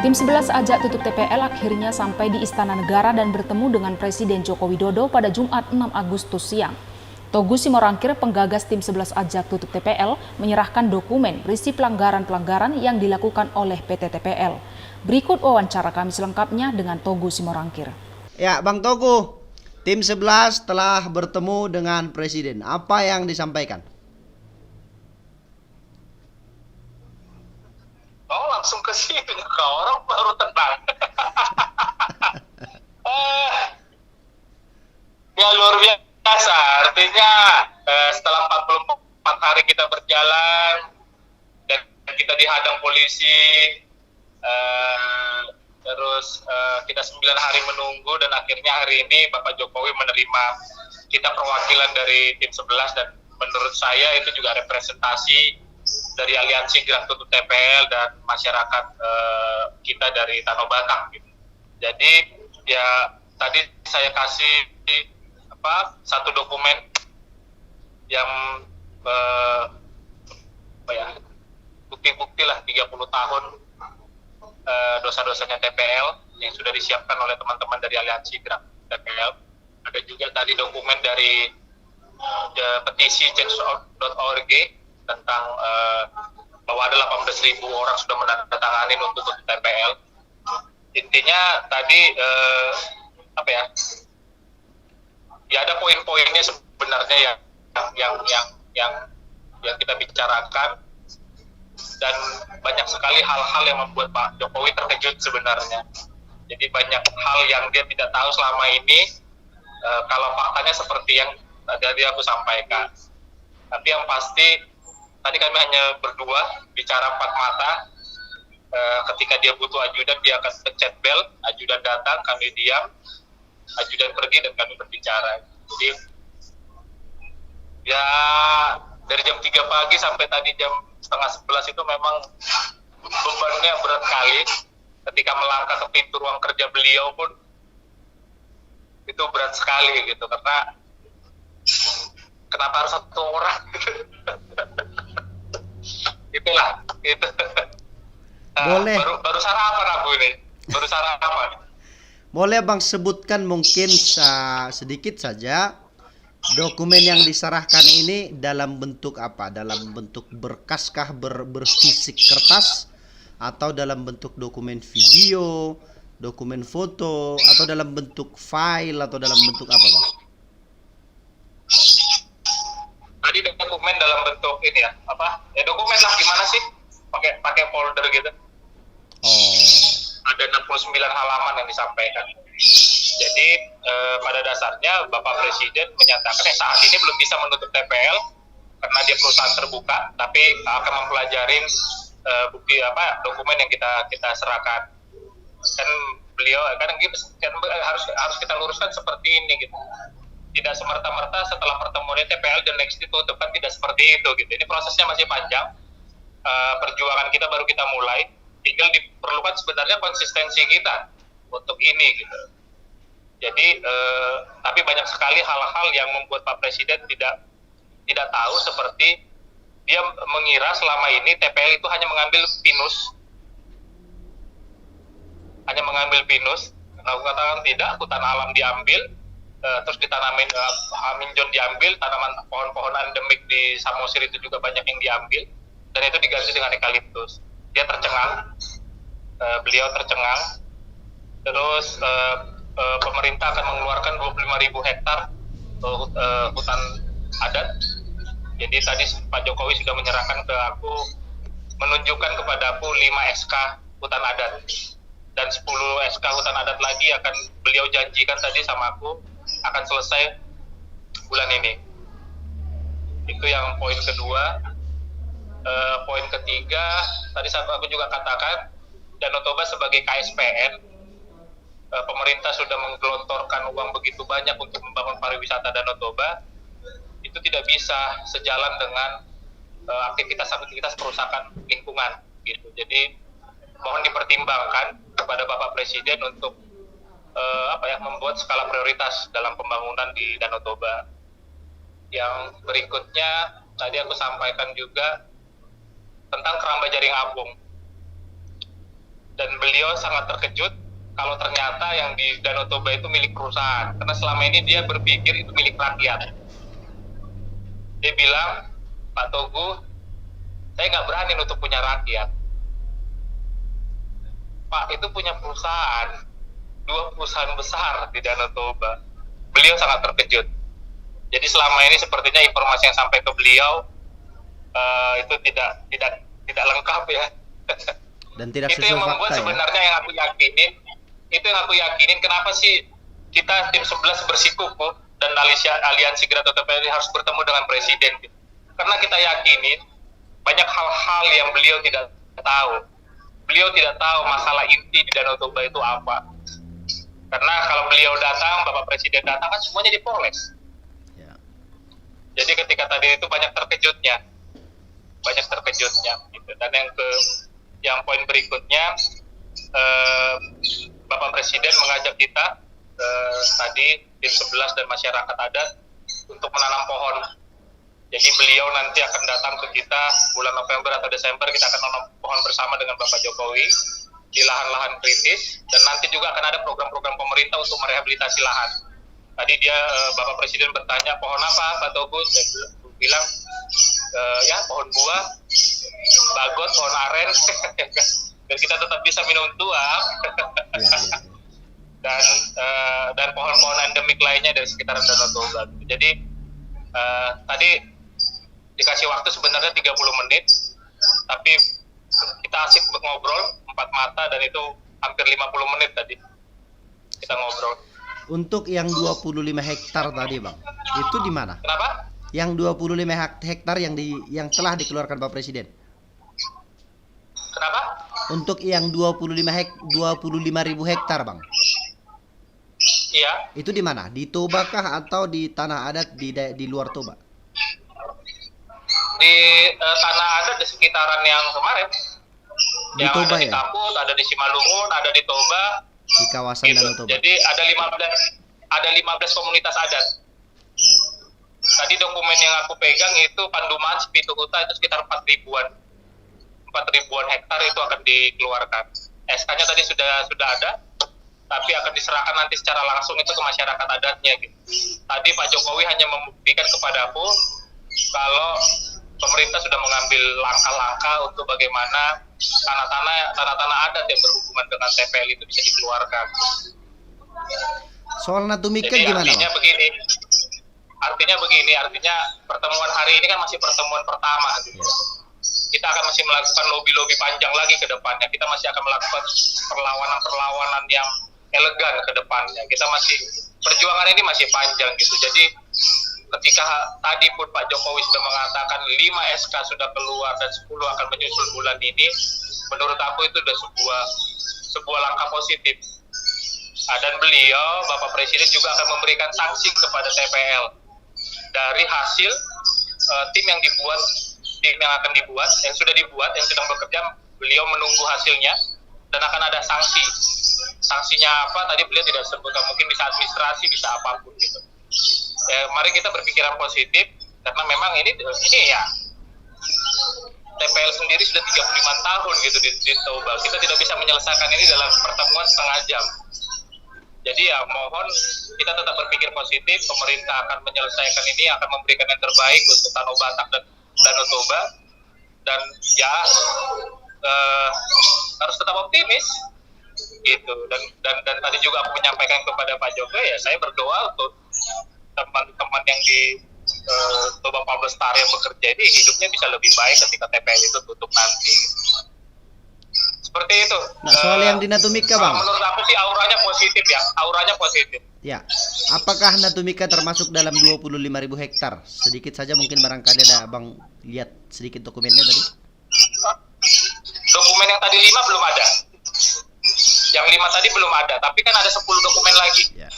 Tim 11 ajak tutup TPL akhirnya sampai di Istana Negara dan bertemu dengan Presiden Joko Widodo pada Jumat 6 Agustus siang. Togu Simorangkir, penggagas Tim 11 ajak tutup TPL, menyerahkan dokumen berisi pelanggaran-pelanggaran yang dilakukan oleh PT TPL. Berikut wawancara kami selengkapnya dengan Togu Simorangkir. Ya, Bang Togu, Tim 11 telah bertemu dengan Presiden. Apa yang disampaikan? Oh, langsung ke sini, ke orang baru tenang. Ya luar biasa, artinya setelah 44 hari kita berjalan dan kita dihadang polisi, terus kita 9 hari menunggu dan akhirnya hari ini Bapak Jokowi menerima kita perwakilan dari Tim 11 dan menurut saya itu juga representasi dari Aliansi Gerak Tutup TPL dan masyarakat kita dari Tanah Batak gitu. Jadi ya tadi saya kasih satu dokumen yang bukti-bukti lah 30 tahun dosa-dosanya TPL yang sudah disiapkan oleh teman-teman dari Aliansi Gerak TPL. Ada juga tadi dokumen dari petisi change.org tentang bahwa ada 18.000 orang sudah menandatangani untuk TPL. Intinya tadi ya ada poin-poinnya sebenarnya yang kita bicarakan dan banyak sekali hal-hal yang membuat Pak Jokowi terkejut sebenarnya. Jadi banyak hal yang dia tidak tahu selama ini kalau faktanya seperti yang tadi aku sampaikan. Tapi yang pasti tadi kami hanya berdua bicara empat mata. Ketika dia butuh ajudan, dia akan pencet bel, ajudan datang, kami diam, ajudan pergi dan kami berbicara. Jadi ya dari jam 3 pagi sampai tadi jam setengah 11 itu memang bebannya berat kali. Ketika melangkah ke pintu ruang kerja beliau pun itu berat sekali gitu, karena kenapa harus satu orang gitu. Itulah itu. Boleh. Baru sarapan aku ini. Baru sarapan. Boleh Bang sebutkan mungkin sedikit saja dokumen yang diserahkan ini dalam bentuk apa? Dalam bentuk berkaskah berfisik kertas atau dalam bentuk dokumen video, dokumen foto, atau dalam bentuk file atau dalam bentuk apa, Bang? Tadi dokumen dalam bentuk ini ya, dokumen lah gimana sih? Pakai folder gitu. Oh. Ada 69 halaman yang disampaikan. Jadi pada dasarnya Bapak Presiden menyatakan saat ini belum bisa menutup TPL karena dia perusahaan terbuka, tapi akan mempelajari bukti dokumen yang kita serahkan. Dan beliau kan harus kita luruskan seperti ini gitu. Tidak semerta-merta setelah pertemuan TPL dan next ditutup, kan tidak seperti itu gitu. Ini prosesnya masih panjang. Perjuangan kita baru kita mulai. Tinggal diperlukan sebenarnya konsistensi kita untuk ini gitu. Jadi tapi banyak sekali hal-hal yang membuat Pak Presiden tidak tahu, seperti dia mengira selama ini TPL itu hanya mengambil pinus. Aku katakan tidak, hutan alam diambil, terus ditanamin aminjon diambil, tanaman pohon-pohon endemik di Samosir itu juga banyak yang diambil, dan itu diganti dengan eukaliptus. Dia tercengang, beliau tercengang. Terus pemerintah akan mengeluarkan 25.000 hektar hutan adat. Jadi tadi Pak Jokowi sudah menyerahkan ke aku, menunjukkan kepada aku 5 SK hutan adat. Dan 10 SK hutan adat lagi akan beliau janjikan tadi sama aku, akan selesai bulan ini. Itu yang poin kedua. Poin ketiga, tadi aku juga katakan, Danau Toba sebagai KSPN, pemerintah sudah menggelontorkan uang begitu banyak untuk membangun pariwisata Danau Toba, itu tidak bisa sejalan dengan aktivitas perusahaan lingkungan gitu. Jadi mohon dipertimbangkan kepada Bapak Presiden untuk membuat skala prioritas dalam pembangunan di Danau Toba. Yang berikutnya tadi aku sampaikan juga tentang keramba jaring apung. Dan beliau sangat terkejut kalau ternyata yang di Danau Toba itu milik perusahaan, karena selama ini dia berpikir itu milik rakyat. Dia bilang, Pak Togu, saya nggak berani untuk punya rakyat. Pak, itu punya perusahaan, 2 perusahaan besar di Danau Toba. Beliau sangat terkejut. Jadi selama ini sepertinya informasi yang sampai ke beliau itu tidak lengkap ya. Dan tidak Itu yang sesuai membuat fakta ya. sebenarnya yang aku yakinin kenapa sih kita tim 11 bersikukuh dan aliansi Gerato TPL ini harus bertemu dengan presiden. Karena kita yakinin banyak hal-hal yang beliau tidak tahu. Beliau tidak tahu masalah inti di Danau Toba itu apa. Karena kalau beliau datang, Bapak Presiden datang kan semuanya dipoles. Ya. Jadi ketika tadi itu banyak terkejutnya gitu. Dan yang poin berikutnya, Bapak Presiden mengajak kita tadi tim 11 dan masyarakat adat untuk menanam pohon. Jadi beliau nanti akan datang ke kita bulan November atau Desember, kita akan menanam pohon bersama dengan Bapak Jokowi di lahan-lahan kritis, dan nanti juga akan ada program-program pemerintah untuk merehabilitasi lahan. Tadi Bapak Presiden bertanya pohon apa Pak Togu, saya bilang ya pohon buah, bagot, pohon aren, dan kita tetap bisa minum tuak. Dan pohon-pohon endemik lainnya dari sekitaran Danau Toba. Jadi tadi dikasih waktu sebenarnya 30 menit, tapi kita asik ngobrol 4 mata, dan itu hampir 50 menit tadi kita ngobrol. Untuk yang 25 hektar tadi Bang, itu di mana? Kenapa? Yang 25 hektar yang telah dikeluarkan Pak Presiden. Kenapa? Untuk yang 25.000 hektar Bang. Iya. Itu di mana? Di Toba kah atau di tanah adat di luar Toba? Di tanah adat di sekitaran yang kemarin. Di Yang Toba ada di ya? Kaput, ada di Simalungun, ada di Toba. Di kawasan Gitu. Danau Toba. Jadi ada 15 komunitas adat. Tadi dokumen yang aku pegang itu Panduman, Pituhuta itu sekitar 4 ribuan hektar itu akan dikeluarkan. SK-nya tadi sudah ada, tapi akan diserahkan nanti secara langsung itu ke masyarakat adatnya gitu. Tadi Pak Jokowi hanya membuktikan kepadaku kalau pemerintah sudah mengambil langkah-langkah untuk bagaimana tanah-tanah adat yang berhubungan dengan TPL itu bisa dikeluarkan. Soal Natumika Jadi gimana artinya Bang? begini, artinya pertemuan hari ini kan masih pertemuan pertama gitu. Ya. Kita akan masih melakukan lobby panjang lagi ke depannya. Kita masih akan melakukan perlawanan yang elegan ke depannya. Perjuangan ini masih panjang gitu. Jadi ketika tadi pun Pak Jokowi sudah mengatakan 5 SK sudah keluar dan 10 akan menyusul bulan ini, menurut aku itu sudah sebuah langkah positif. Dan beliau, Bapak Presiden juga akan memberikan sanksi kepada TPL dari hasil tim yang akan dibuat, yang sudah dibuat, yang sedang bekerja. Beliau menunggu hasilnya dan akan ada sanksi. Sanksinya apa? Tadi beliau tidak sebutkan, mungkin bisa administrasi, bisa apapun gitu. Mari kita berpikiran positif, karena memang ini ya TPL sendiri sudah 35 tahun gitu di Toba. Kita tidak bisa menyelesaikan ini dalam pertemuan setengah jam. Jadi ya mohon kita tetap berpikir positif, pemerintah akan menyelesaikan ini, akan memberikan yang terbaik untuk Danau Batak dan Danau Toba, dan ya harus tetap optimis gitu. Dan tadi juga aku menyampaikan kepada Pak Jokowi, ya saya berdoa untuk teman-teman yang di Toba Public Star yang bekerja ini hidupnya bisa lebih baik ketika TPL itu tutup nanti. Seperti itu. Nah, soal yang di Natumika Bang. Menurut aku sih auranya positif ya, auranya positif. Ya, apakah Natumika termasuk dalam 25.000 hektar? Sedikit saja mungkin barangkali ada Abang lihat sedikit dokumennya tadi. Dokumen yang tadi 5 belum ada. Yang 5 tadi belum ada, tapi kan ada 10 dokumen lagi. Ya.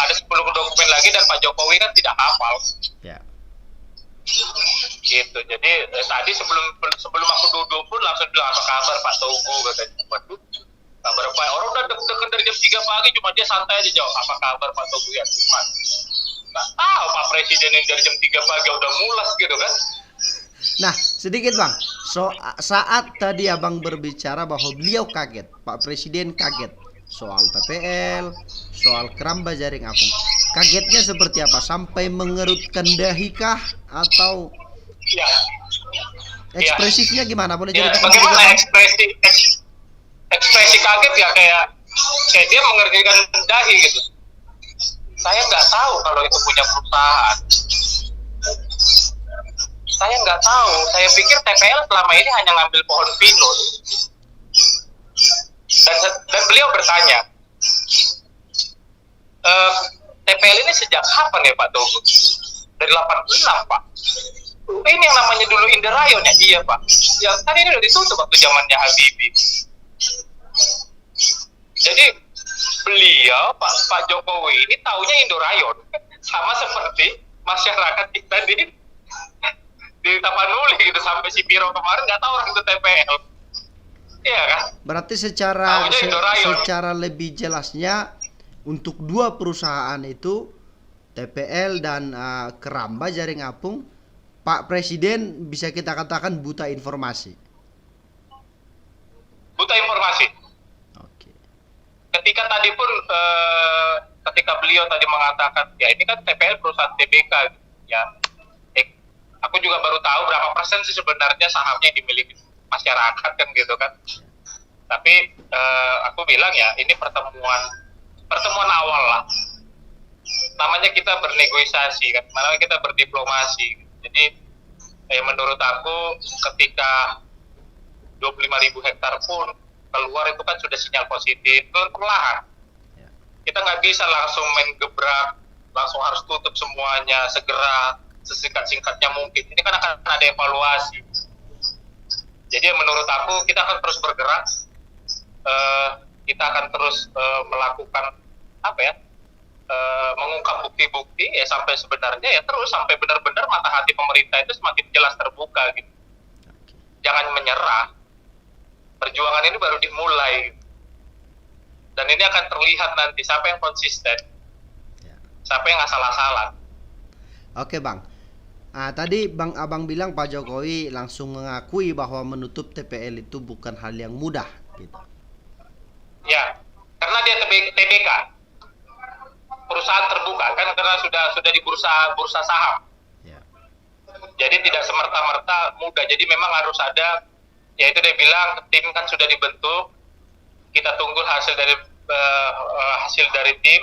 Ada 10 dokumen lagi dan Pak Jokowi kan tidak hafal. Ya. Gitu. Jadi tadi sebelum aku duduk pun langsung bilang, apa kabar Pak Togu, katanya. Waduh, kabar apa? Orang udah deg-degan dari jam 3 pagi, cuma dia santai aja jawab, apa kabar Pak Togu ya, cuma nggak tahu Pak Presiden yang dari jam 3 pagi udah mulas gitu kan. Nah, sedikit Bang, saat tadi Abang berbicara bahwa beliau kaget, Pak Presiden kaget soal TPL, soal keramba jaring apung. Kagetnya seperti apa? Sampai mengerutkan dahi kah? Atau Ya, ya, ekspresifnya gimana? Boleh ya. ceritakan sedikit Bagaimana Bang? ekspresi kaget ya, kayak dia mengerjakan dahi gitu. Saya nggak tahu kalau itu punya perusahaan. Saya nggak tahu. Saya pikir TPL selama ini hanya ngambil pohon pinus. Dan beliau bertanya, TPL ini sejak kapan ya Pak Togo? Dari 86 Pak. Ini yang namanya dulu Inderayon ya? Iya Pak. Ya kan ini udah ditutup waktu zamannya Habibie. Jadi beliau Pak Jokowi ini taunya Indorayon, sama seperti masyarakat kita di Tapanuli gitu, sampai si Piro kemarin nggak tahu orang itu TPL. Iya kan? Berarti Taunya Indorayon. secara lebih jelasnya untuk dua perusahaan itu TPL dan keramba jaring apung, Pak Presiden bisa kita katakan buta informasi. Buta informasi. Oke. Ketika tadi pun ketika beliau tadi mengatakan ya ini kan TPL perusahaan TBK ya. Aku juga baru tahu berapa persen sih sebenarnya sahamnya yang dimiliki masyarakat kan gitu kan. Tapi aku bilang ya ini pertemuan awal lah. Namanya kita bernegosiasi kan, namanya kita berdiplomasi. Jadi menurut aku ketika 25.000 hektar pun keluar itu kan sudah sinyal positif, perlahan. Kita nggak bisa langsung main gebrak, langsung harus tutup semuanya segera, sesingkat-singkatnya mungkin. Ini kan akan ada evaluasi. Jadi menurut aku kita akan terus bergerak, kita akan terus melakukan mengungkap bukti-bukti ya sampai sebenarnya ya terus sampai benar-benar mata hati pemerintah itu semakin jelas terbuka gitu. Jangan menyerah. Perjuangan ini baru dimulai. Dan ini akan terlihat nanti siapa yang konsisten. Siapa yang asal-asalan. Oke Bang. Tadi Abang bilang Pak Jokowi langsung mengakui bahwa menutup TPL itu bukan hal yang mudah gitu. Ya, karena dia TBK. Perusahaan terbuka kan karena sudah di bursa saham. Ya. Jadi tidak semerta-merta mudah. Jadi memang harus ada, yaitu dia bilang tim kan sudah dibentuk. Kita tunggu hasil dari tim.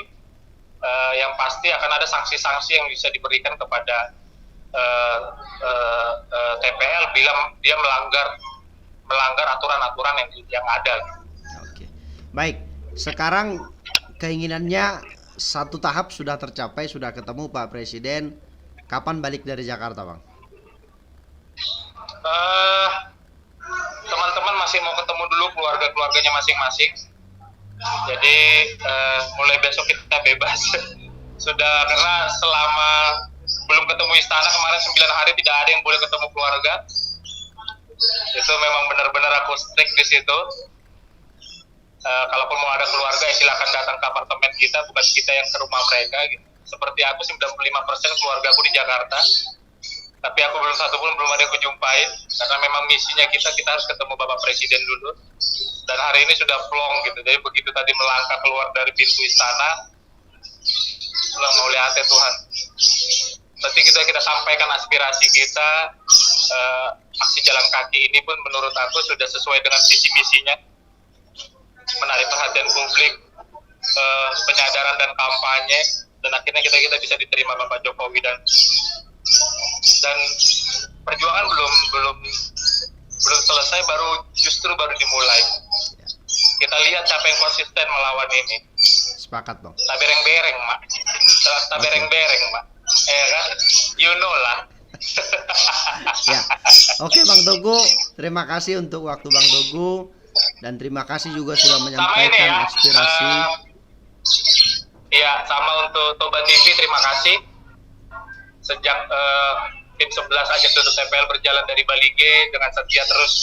Yang pasti akan ada sanksi-sanksi yang bisa diberikan kepada TPL bila dia melanggar aturan-aturan yang ada. Oke. Baik, sekarang keinginannya satu tahap sudah tercapai, sudah ketemu Pak Presiden. Kapan balik dari Jakarta, Bang? Teman-teman masih mau ketemu dulu keluarganya masing-masing. Jadi mulai besok kita bebas. Sudah, karena selama belum ketemu istana kemarin 9 hari tidak ada yang boleh ketemu keluarga. Itu memang benar-benar aku strict di situ. Kalaupun mau ada keluarga ya silakan datang ke apartemen kita, bukan kita yang ke rumah mereka gitu. Seperti aku 95% keluarga aku di Jakarta. Tapi aku belum ada yang kujumpain karena memang misinya kita harus ketemu Bapak Presiden dulu. Dan hari ini sudah plong gitu. Jadi begitu tadi melangkah keluar dari pintu istana, Allah mau lihat ya Tuhan. Nanti kita sampaikan aspirasi kita. Aksi jalan kaki ini pun menurut aku sudah sesuai dengan visi misinya, menarik perhatian publik, penyadaran dan kampanye, dan akhirnya kita bisa diterima Bapak Jokowi dan perjuangan belum selesai, justru baru dimulai. Kita lihat siapa yang konsisten melawan ini. Sepakat, Bang. Tak bereng-bereng, Mak. Tak bereng-bereng, Mak. Kan? You know lah. Ya. Oke, Bang Togo, terima kasih untuk waktu Bang Togo, dan terima kasih juga sudah menyampaikan aspirasi. Iya, sama untuk Toba TV, terima kasih. Sejak tim 11 Aceh Tutup TPL berjalan dari Bali G dengan setia terus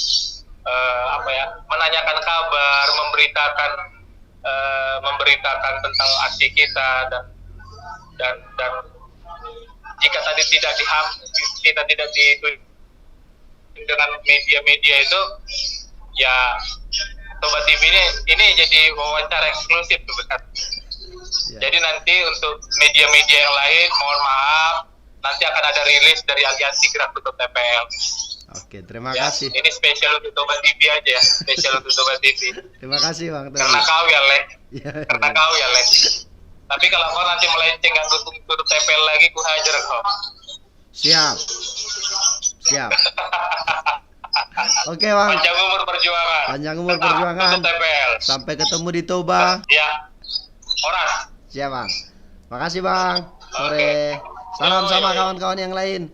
menanyakan kabar, memberitakan tentang aksi kita dan jika tadi kita tidak dengan media-media itu ya Toba TV ini jadi wawancara eksklusif tuh Bekat. Ya. Jadi nanti untuk media-media yang lain mohon maaf, nanti akan ada rilis dari Aliansi Gerak Tutup TPL. Oke, terima Ya, kasih. ini spesial untuk Toba TV aja ya, spesial untuk Toba TV. Terima kasih Bang Tobi. Karena kau ya Lek, Ya, karena kau ya Lek. Tapi kalau kau nanti melenceng nggak tutup TPL lagi, ku hajar kau. siap. Siap. Oke Bang, Panjang umur perjuangan. panjang umur perjuangan. Tutup TPL. Sampai ketemu di Toba. Ya, Oras. Siap Bang. Makasih Bang. Sore. Salam sama kawan-kawan yang lain.